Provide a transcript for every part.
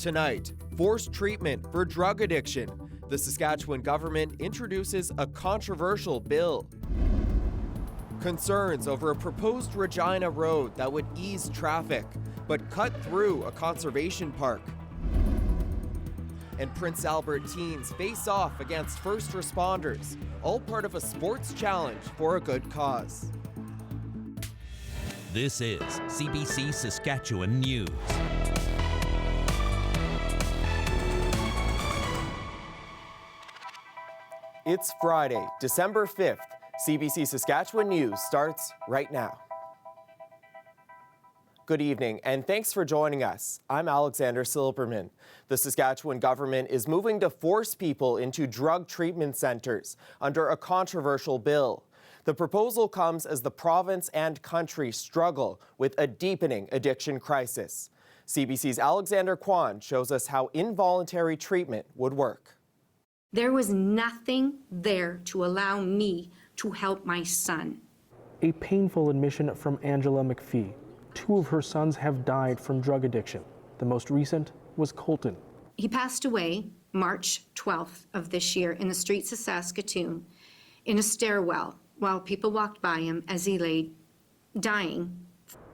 Tonight, forced treatment for drug addiction. The Saskatchewan government introduces a controversial bill. Concerns over a proposed Regina road that would ease traffic, but cut through a conservation park. And Prince Albert teens face off against first responders, all part of a sports challenge for a good cause. This is CBC Saskatchewan News. It's Friday, December 5th. CBC Saskatchewan News starts right now. Good evening, and thanks for joining us. I'm Alexander Silberman. The Saskatchewan government is moving to force people into drug treatment centres under a controversial bill. The proposal comes as the province and country struggle with a deepening addiction crisis. CBC's Alexander Kwan shows us how involuntary treatment would work. There was nothing there to allow me to help my son. A painful admission from Angela McPhee. 2 of her sons have died from drug addiction. The most recent was Colton. He passed away March 12th of this year in the streets of Saskatoon in a stairwell while people walked by him as he lay dying.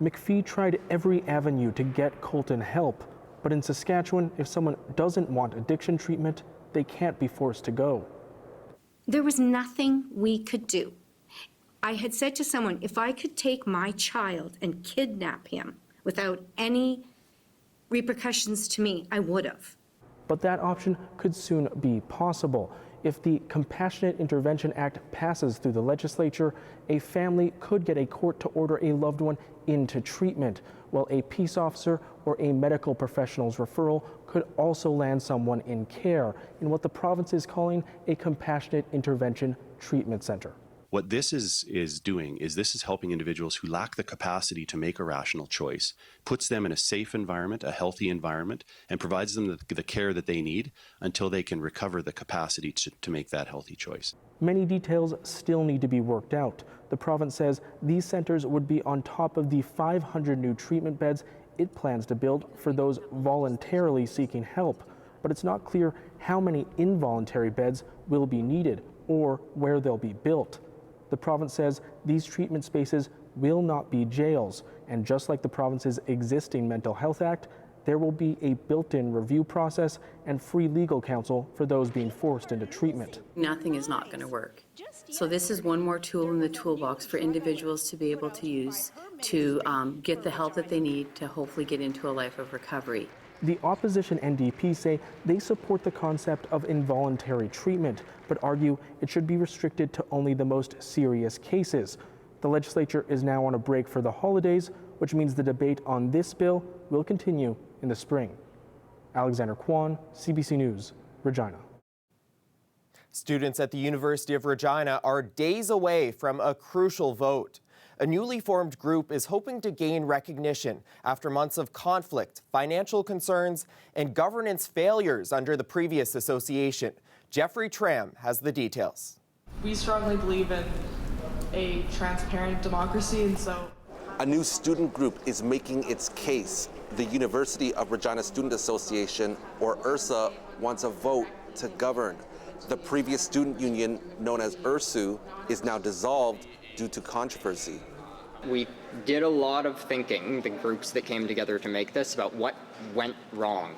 McPhee tried every avenue to get Colton help, but in Saskatchewan, if someone doesn't want addiction treatment, they can't be forced to go. There was nothing we could do. I had said to someone, if I could take my child and kidnap him without any repercussions to me, I would have. But that option could soon be possible. If the Compassionate Intervention Act passes through the legislature, a family could get a court to order a loved one into treatment, while a peace officer or a medical professional's referral could also land someone in care in what the province is calling a Compassionate Intervention Treatment Center. What this is doing is this is helping individuals who lack the capacity to make a rational choice, puts them in a safe environment, a healthy environment, and provides them the care that they need until they can recover the capacity to make that healthy choice. Many details still need to be worked out. The province says these centers would be on top of the 500 new treatment beds it plans to build for those voluntarily seeking help. But it's not clear how many involuntary beds will be needed or where they'll be built. The province says these treatment spaces will not be jails, and just like the province's existing Mental Health Act, there will be a built-in review process and free legal counsel for those being forced into treatment. Nothing is not going to work. So this is one more tool in the toolbox for individuals to be able to use to get the help that they need to hopefully get into a life of recovery. The opposition NDP say they support the concept of involuntary treatment, but argue it should be restricted to only the most serious cases. The legislature is now on a break for the holidays, which means the debate on this bill will continue in the spring. Alexander Kwan, CBC News, Regina. Students at the University of Regina are days away from a crucial vote. A newly formed group is hoping to gain recognition after months of conflict, financial concerns, and governance failures under the previous association. Jeffrey Tram has the details. We strongly believe in a transparent democracy, and so a new student group is making its case. The University of Regina Student Association, or URSA, wants a vote to govern. The previous student union, known as URSU, is now dissolved due to controversy. We did a lot of thinking, the groups that came together to make this, about what went wrong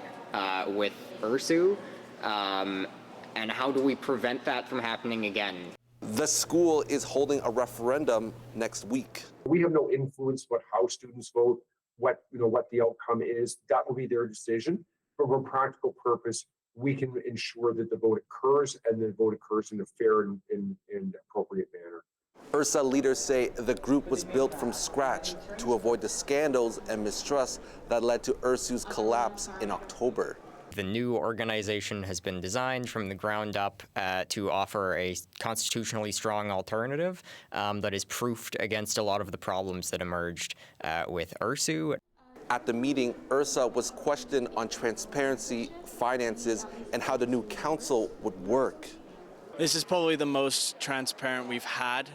with URSU and how do we prevent that from happening again. The school is holding a referendum next week. We have no influence about how students vote, what the outcome is. That will be their decision. But for practical purpose, we can ensure that the vote occurs and the vote occurs in a fair and appropriate manner. URSA leaders say the group was built from scratch to avoid the scandals and mistrust that led to URSU's collapse in October. The new organization has been designed from the ground up to offer a constitutionally strong alternative that is proofed against a lot of the problems that emerged with URSU. At the meeting, URSA was questioned on transparency, finances, and how the new council would work. This is probably the most transparent we've had,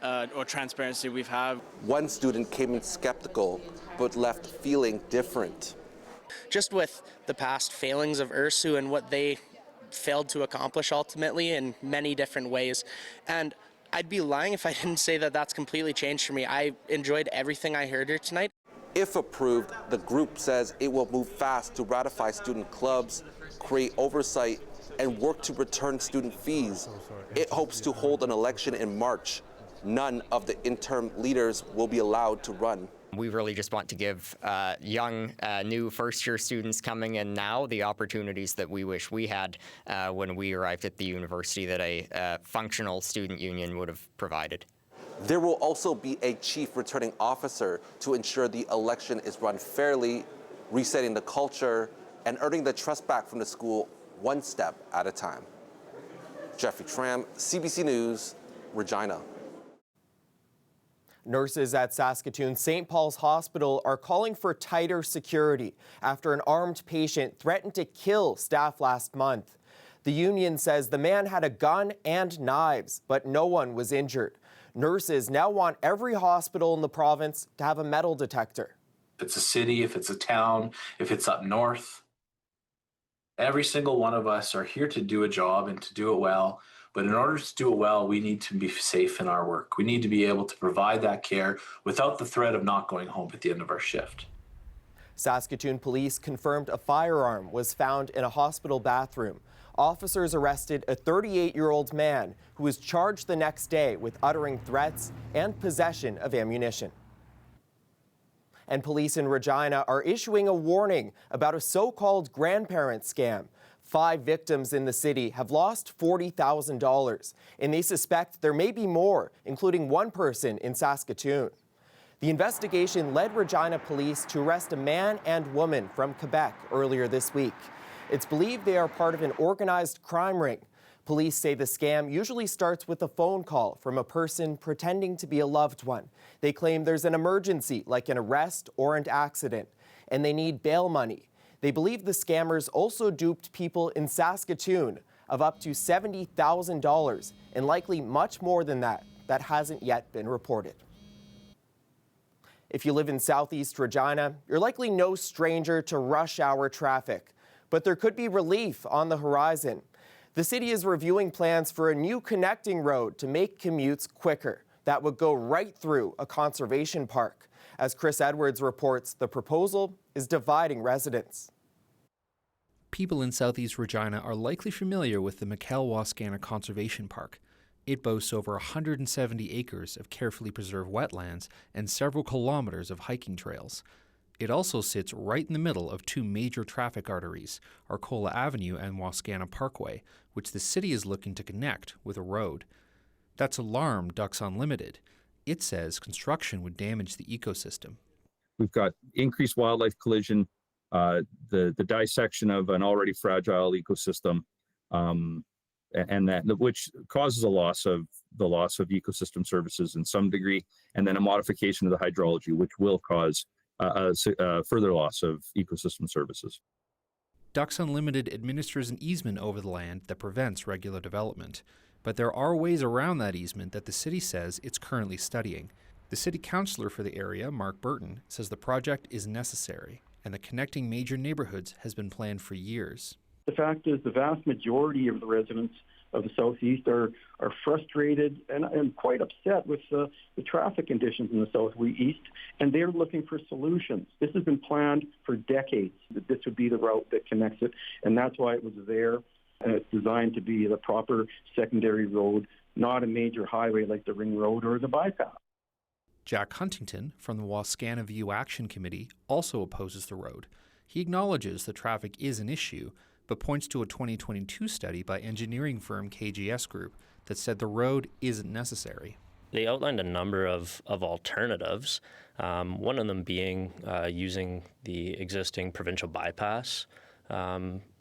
or transparency we've had. One student came in skeptical, but left feeling different. Just with the past failings of URSU and what they failed to accomplish ultimately in many different ways. And I'd be lying if I didn't say that that's completely changed for me. I enjoyed everything I heard here tonight. If approved, the group says it will move fast to ratify student clubs, create oversight, and work to return student fees. It hopes to hold an election in March. None of the interim leaders will be allowed to run. We really just want to give young, new first-year students coming in now the opportunities that we wish we had when we arrived at the university that a functional student union would have provided. There will also be a chief returning officer to ensure the election is run fairly, resetting the culture, and earning the trust back from the school one step at a time. Jeffrey Tram, CBC News, Regina. Nurses at Saskatoon St. Paul's Hospital are calling for tighter security after an armed patient threatened to kill staff last month. The union says the man had a gun and knives, but no one was injured. Nurses now want every hospital in the province to have a metal detector. If it's a city, if it's a town, if it's up north, every single one of us are here to do a job and to do it well. But in order to do it well, we need to be safe in our work. We need to be able to provide that care without the threat of not going home at the end of our shift. Saskatoon police confirmed a firearm was found in a hospital bathroom. Officers arrested a 38-year-old man who was charged the next day with uttering threats and possession of ammunition. And police in Regina are issuing a warning about a so-called grandparent scam. 5 victims in the city have lost $40,000, and they suspect there may be more, including one person in Saskatoon. The investigation led Regina police to arrest a man and woman from Quebec earlier this week. It's believed they are part of an organized crime ring. Police say the scam usually starts with a phone call from a person pretending to be a loved one. They claim there's an emergency, like an arrest or an accident, and they need bail money. They believe the scammers also duped people in Saskatoon of up to $70,000 and likely much more than that hasn't yet been reported. If you live in Southeast Regina, you're likely no stranger to rush hour traffic, but there could be relief on the horizon. The city is reviewing plans for a new connecting road to make commutes quicker that would go right through a conservation park. As Chris Edwards reports, the proposal is dividing residents. People in Southeast Regina are likely familiar with the Wascana Conservation Park. It boasts over 170 acres of carefully preserved wetlands and several kilometers of hiking trails. It also sits right in the middle of 2 major traffic arteries, Arcola Avenue and Wascana Parkway, which the city is looking to connect with a road. That's alarmed Ducks Unlimited. It says construction would damage the ecosystem. We've got increased wildlife collision, the dissection of an already fragile ecosystem, and that which causes the loss of ecosystem services in some degree, and then a modification of the hydrology, which will cause further loss of ecosystem services. Ducks Unlimited administers an easement over the land that prevents regular development. But there are ways around that easement that the city says it's currently studying. The city councillor for the area, Mark Burton, says the project is necessary and that connecting major neighborhoods has been planned for years. The fact is the vast majority of the residents of the Southeast are frustrated and quite upset with the traffic conditions in the Southeast, and they're looking for solutions. This has been planned for decades, that this would be the route that connects it, and that's why it was there. And it's designed to be the proper secondary road, not a major highway like the Ring Road or the bypass. Jack Huntington from the Wascana View Action Committee also opposes the road. He acknowledges that traffic is an issue, but points to a 2022 study by engineering firm KGS Group that said the road isn't necessary. They outlined a number of alternatives, one of them being using the existing provincial bypass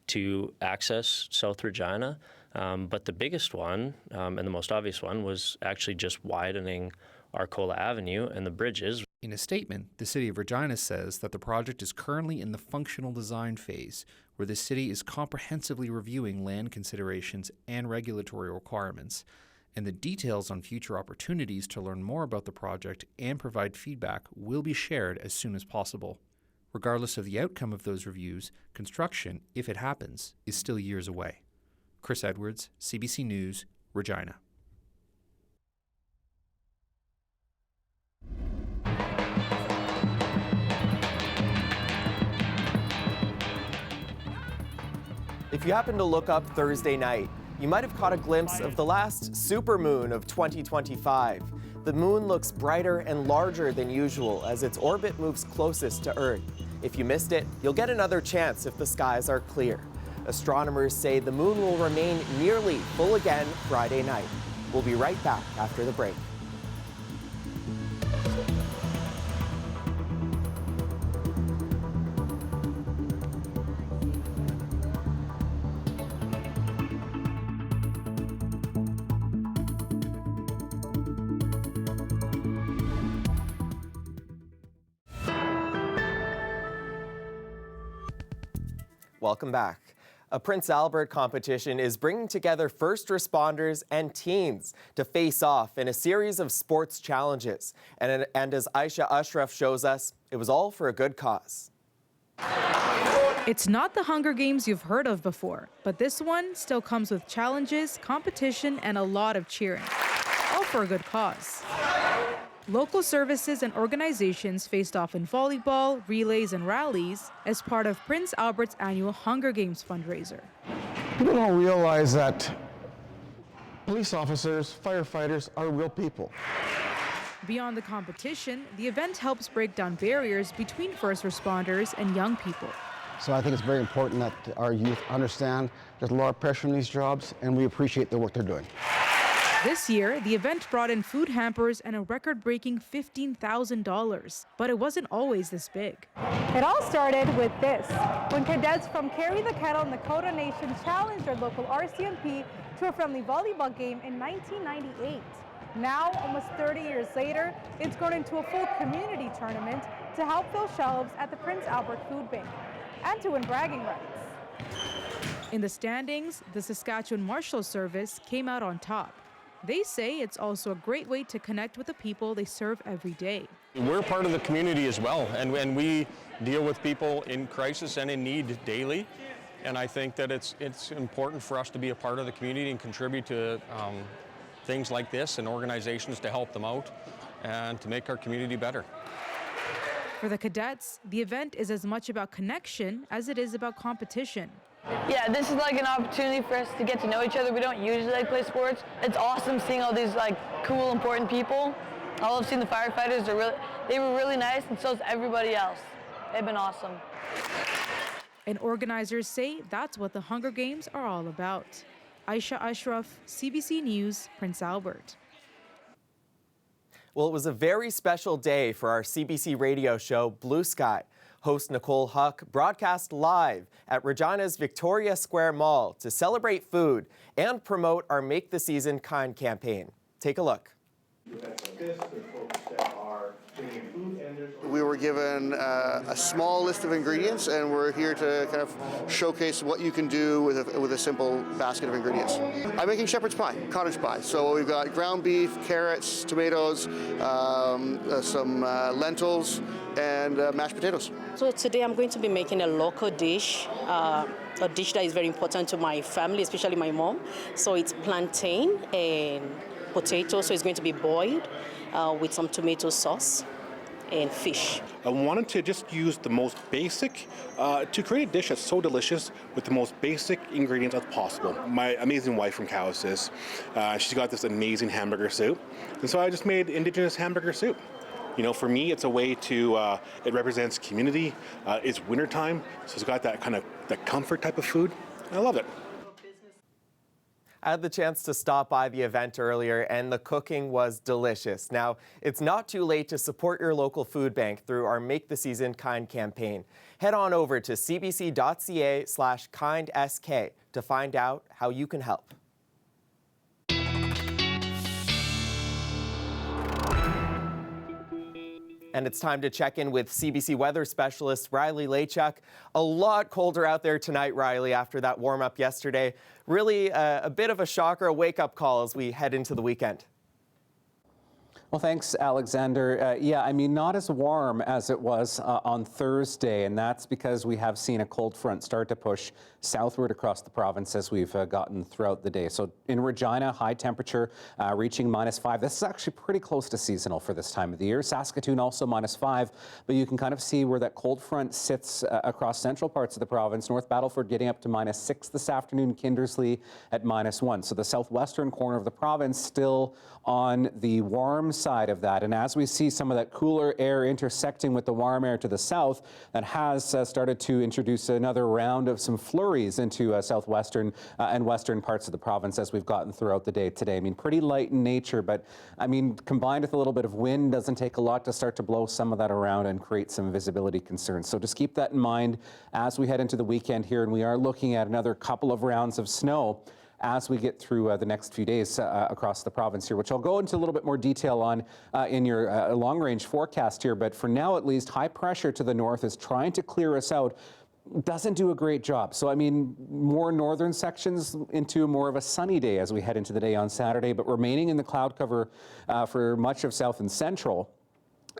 to access South Regina. But the biggest one and the most obvious one was actually just widening Arcola Avenue and the bridges. In a statement, the City of Regina says that the project is currently in the functional design phase, where the city is comprehensively reviewing land considerations and regulatory requirements, and the details on future opportunities to learn more about the project and provide feedback will be shared as soon as possible. Regardless of the outcome of those reviews, construction, if it happens, is still years away. Chris Edwards, CBC News, Regina. If you happen to look up Thursday night, you might have caught a glimpse of the last supermoon of 2025. The moon looks brighter and larger than usual as its orbit moves closest to Earth. If you missed it, you'll get another chance if the skies are clear. Astronomers say the moon will remain nearly full again Friday night. We'll be right back after the break. Welcome back. A Prince Albert competition is bringing together first responders and teens to face off in a series of sports challenges. And as Aisha Ashraf shows us, it was all for a good cause. It's not the Hunger Games you've heard of before, but this one still comes with challenges, competition, and a lot of cheering. All for a good cause. Local services and organizations faced off in volleyball, relays, and rallies as part of Prince Albert's annual Hunger Games fundraiser. People don't realize that police officers, firefighters are real people. Beyond the competition, the event helps break down barriers between first responders and young people. So I think it's very important that our youth understand there's a lot of pressure in these jobs, and we appreciate the work they're doing. This year, the event brought in food hampers and a record-breaking $15,000. But it wasn't always this big. It all started with this, when cadets from Carry the Kettle and the Dakota Nation challenged their local RCMP to a friendly volleyball game in 1998. Now, almost 30 years later, it's grown into a full community tournament to help fill shelves at the Prince Albert Food Bank and to win bragging rights. In the standings, the Saskatchewan Marshal Service came out on top. They say it's also a great way to connect with the people they serve every day. We're part of the community as well, and we deal with people in crisis and in need daily. And I think that it's important for us to be a part of the community and contribute to things like this and organizations to help them out and to make our community better. For the cadets, the event is as much about connection as it is about competition. Yeah, this is like an opportunity for us to get to know each other. We don't usually play sports. It's awesome seeing all these cool, important people. I love seeing the firefighters. They were really nice, and so is everybody else. They've been awesome. And organizers say that's what the Hunger Games are all about. Aisha Ashraf, CBC News, Prince Albert. Well, it was a very special day for our CBC radio show, Blue Sky. Host Nicole Huck broadcast live at Regina's Victoria Square Mall to celebrate food and promote our Make the Season Kind campaign. Take a look. We were given a small list of ingredients, and we're here to kind of showcase what you can do with a simple basket of ingredients. I'm making shepherd's pie, cottage pie. So we've got ground beef, carrots, tomatoes, some lentils, and mashed potatoes. So today I'm going to be making a local dish, a dish that is very important to my family, especially my mom. So it's plantain and potato, so it's going to be boiled with some tomato sauce and fish. I wanted to just use the most basic to create a dish that's so delicious with the most basic ingredients as possible. My amazing wife from Cowsis, she's got this amazing hamburger soup, and so I just made Indigenous hamburger soup. You know, for me, it's a way to, it represents community. It's wintertime, so it's got that kind of that comfort type of food. I love it. I had the chance to stop by the event earlier, and the cooking was delicious. Now, it's not too late to support your local food bank through our Make the Season Kind campaign. Head on over to cbc.ca/kindsk to find out how you can help. And it's time to check in with CBC weather specialist Riley Lachuk. A lot colder out there tonight, Riley, after that warm-up yesterday. Really a bit of a shocker, a wake-up call as we head into the weekend. Well, thanks, Alexander. Yeah, I mean, not as warm as it was on Thursday, and that's because we have seen a cold front start to push southward across the province as we've gotten throughout the day. So in Regina, high temperature reaching -5. This is actually pretty close to seasonal for this time of the year. Saskatoon also -5, but you can kind of see where that cold front sits across central parts of the province. North Battleford getting up to -6 this afternoon, Kindersley at -1. So the southwestern corner of the province still on the warm side of that. And as we see some of that cooler air intersecting with the warm air to the south, that has started to introduce another round of some flurries into southwestern and western parts of the province as we've gotten throughout the day today. I mean, pretty light in nature, but I mean, combined with a little bit of wind, doesn't take a lot to start to blow some of that around and create some visibility concerns. So just keep that in mind as we head into the weekend here, and we are looking at another couple of rounds of snow as we get through the next few days across the province here, which I'll go into a little bit more detail on in your long-range forecast here. But for now, at least, high pressure to the north is trying to clear us out. Doesn't do a great job. So, I mean, more northern sections into more of a sunny day as we head into the day on Saturday, but remaining in the cloud cover for much of south and central.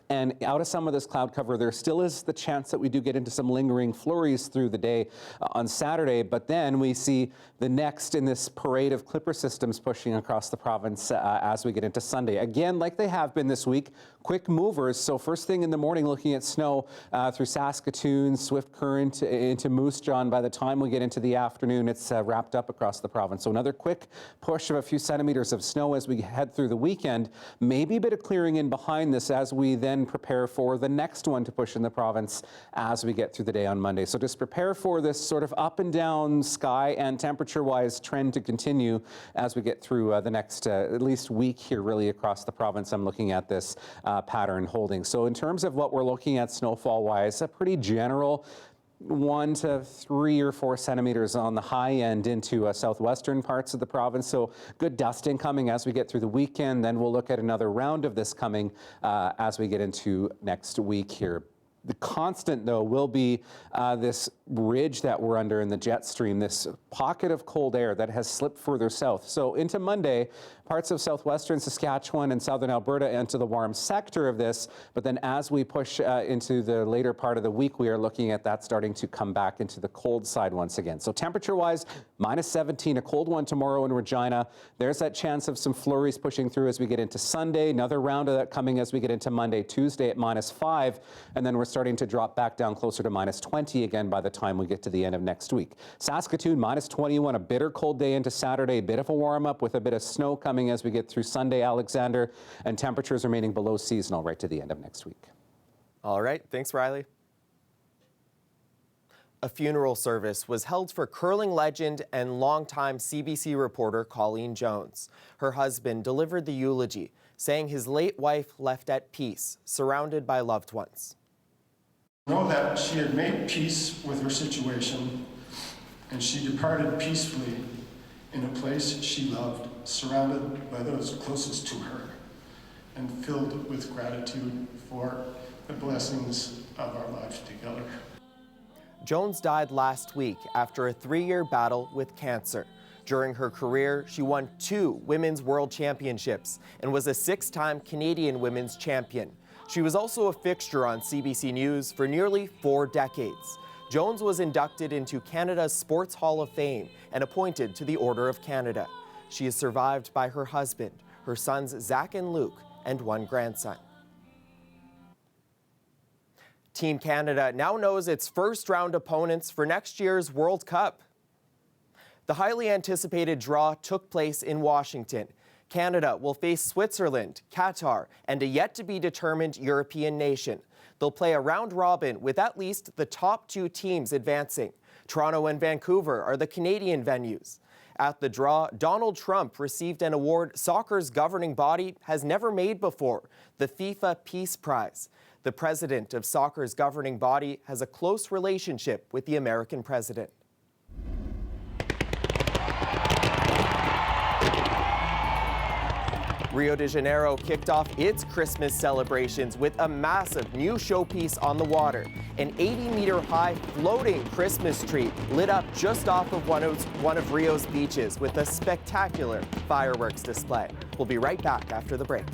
And out of some of this cloud cover, there still is the chance that we do get into some lingering flurries through the day on Saturday. But then we see the next in this parade of clipper systems pushing across the province as we get into Sunday. Again, like they have been this week, quick movers. So first thing in the morning, looking at snow through Saskatoon, Swift Current into Moose Jaw. By the time we get into the afternoon, it's wrapped up across the province. So another quick push of a few centimeters of snow as we head through the weekend. Maybe a bit of clearing in behind this as we then prepare for the next one to push in the province as we get through the day on Monday. So just prepare for this sort of up and down sky and temperature-wise trend to continue as we get through the next at least week here really across the province. I'm looking at this pattern holding. So in terms of what we're looking at snowfall-wise, a pretty general 1 to 3 or 4 centimeters on the high end into southwestern parts of the province. So good dusting coming as we get through the weekend. Then we'll look at another round of this coming as we get into next week here. The constant, though, will be this ridge that we're under in the jet stream, this pocket of cold air that has slipped further south. So into Monday, parts of southwestern Saskatchewan and southern Alberta into the warm sector of this. But then as we push into the later part of the week, we are looking at that starting to come back into the cold side once again. So temperature-wise, -17, a cold one tomorrow in Regina. There's that chance of some flurries pushing through as we get into Sunday. Another round of that coming as we get into Monday, Tuesday at -5. And then we're starting to drop back down closer to -20 again by the time we get to the end of next week. Saskatoon -21, a bitter cold day into Saturday, a bit of a warm up with a bit of snow coming as we get through Sunday, Alexander, and temperatures remaining below seasonal right to the end of next week. All right, thanks, Riley. A funeral service was held for curling legend and longtime CBC reporter Colleen Jones. Her husband delivered the eulogy, saying his late wife left at peace, surrounded by loved ones. Know that she had made peace with her situation, and she departed peacefully in a place she loved, surrounded by those closest to her, and filled with gratitude for the blessings of our life together. Jones died last week after a 3-year battle with cancer. During her career, she won 2 Women's World Championships and was a 6-time Canadian Women's Champion. She was also a fixture on CBC News for nearly 4 decades. Jones was inducted into Canada's Sports Hall of Fame and appointed to the Order of Canada. She is survived by her husband, her sons Zach and Luke, and 1 grandson. Team Canada now knows its first-round opponents for next year's World Cup. The highly anticipated draw took place in Washington. Canada will face Switzerland, Qatar, and a yet-to-be-determined European nation. They'll play a round robin with at least the top 2 teams advancing. Toronto and Vancouver are the Canadian venues. At the draw, Donald Trump received an award soccer's governing body has never made before, the FIFA Peace Prize. The president of soccer's governing body has a close relationship with the American president. Rio de Janeiro kicked off its Christmas celebrations with a massive new showpiece on the water. An 80-meter-high floating Christmas tree lit up just off of one of Rio's beaches with a spectacular fireworks display. We'll be right back after the break.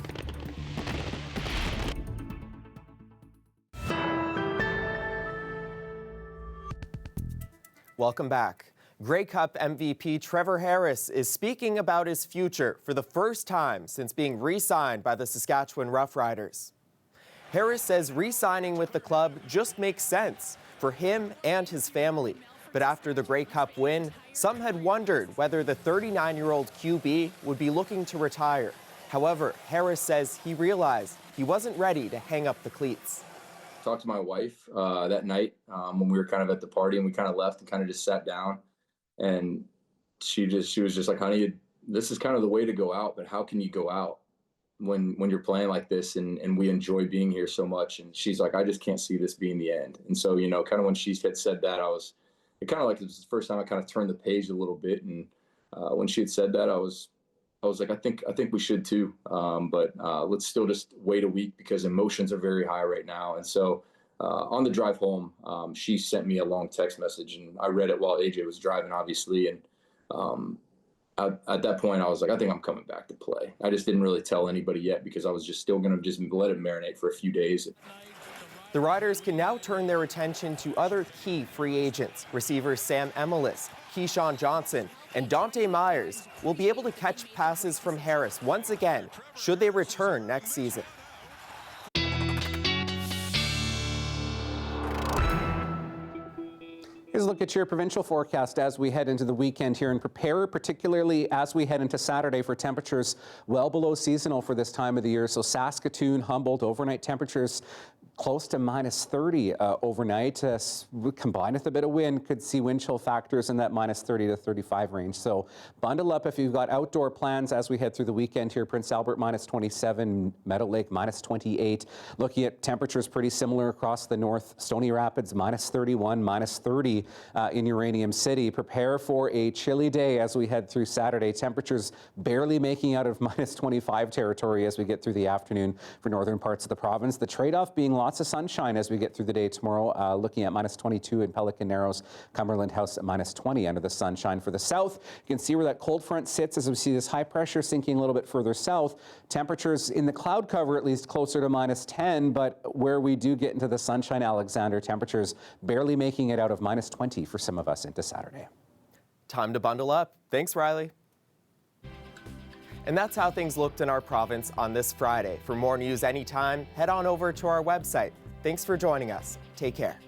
Welcome back. Grey Cup MVP Trevor Harris is speaking about his future for the first time since being re-signed by the Saskatchewan Roughriders. Harris says re-signing with the club just makes sense for him and his family. But after the Grey Cup win, some had wondered whether the 39-year-old QB would be looking to retire. However, Harris says he realized he wasn't ready to hang up the cleats. Talked to my wife that night when we were kind of at the party, and we kind of left and kind of just sat down, and she was just like, honey, this is kind of the way to go out, but how can you go out when you're playing like this and we enjoy being here so much? And she's like, I just can't see this being the end. And so, you know, kind of when she had said that, it kind of like it was the first time I kind of turned the page a little bit. And when she had said that, I was like, I think we should too. But let's still just wait a week because emotions are very high right now. And so on the drive home, she sent me a long text message, and I read it while AJ was driving, obviously. And at that point, I was like, I think I'm coming back to play. I just didn't really tell anybody yet because I was just still going to just let it marinate for a few days. The Riders can now turn their attention to other key free agents. Receivers Sam Emelis, Keyshawn Johnson, and Dante Myers will be able to catch passes from Harris once again should they return next season. Here's a look at your provincial forecast as we head into the weekend here, and prepare particularly as we head into Saturday for temperatures well below seasonal for this time of the year. So Saskatoon, Humboldt, overnight temperatures close to -30 overnight. Combined with a bit of wind, could see wind chill factors in that -30 to 35 range. So bundle up if you've got outdoor plans as we head through the weekend here. Prince Albert -27, Meadow Lake -28. Looking at temperatures pretty similar across the north. Stony Rapids -31, -30 in Uranium City. Prepare for a chilly day as we head through Saturday. Temperatures barely making out of -25 territory as we get through the afternoon for northern parts of the province. The trade-off being lots of sunshine as we get through the day tomorrow, looking at -22 in Pelican Narrows, Cumberland House at -20 under the sunshine. For the south, you can see where that cold front sits as we see this high pressure sinking a little bit further south. Temperatures in the cloud cover at least closer to -10, but where we do get into the sunshine, Alexander, temperatures barely making it out of -20 for some of us into Saturday. Time to bundle up. Thanks, Riley. And that's how things looked in our province on this Friday. For more news anytime, head on over to our website. Thanks for joining us. Take care.